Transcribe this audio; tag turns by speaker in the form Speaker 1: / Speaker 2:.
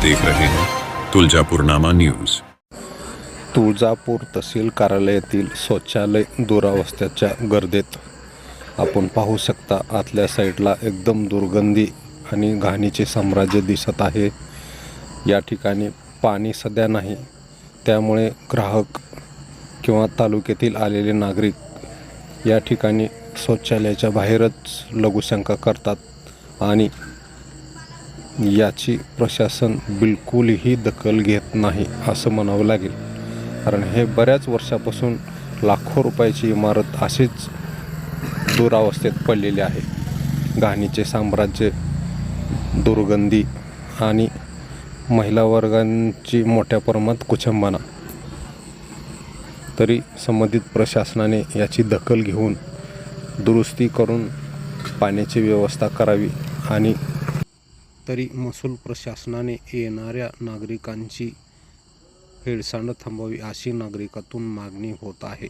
Speaker 1: देख रहे हैं तुळजापूरनामा न्यूज।
Speaker 2: तुळजापूर तहसील कार्यालयातील शौचालय दुरावस्थेच्या गर्दीत आपण पाहू शकता, आतल्या साईडला एकदम दुर्गंधी आणि घाणीचे साम्राज्य दिसत आहे। या ठिकाणी पाणी सध्या नाही, त्यामुळे ग्राहक किंवा तालुक्यातील आलेले नागरिक या ठिकाणी शौचालयाच्या बाहेरच लघुशंका करतात आणि याची प्रशासन बिलकुलही दखल घेत नाही असं म्हणावं लागेल। कारण हे बऱ्याच वर्षापासून लाखो रुपयाची इमारत अशीच दुरावस्थेत पडलेली आहे। घाणीचे साम्राज्य, दुर्गंधी आणि महिला वर्गांची मोठ्या प्रमाणात कुचंबना। तरी संबंधित प्रशासनाने याची दखल घेऊन दुरुस्ती करून पाण्याची व्यवस्था करावी आणि तरी महसूल प्रशासनाने येणाऱ्या नागरिकांची हेळसांड थांबवावी अशी नागरिकातून मागणी होत आहे।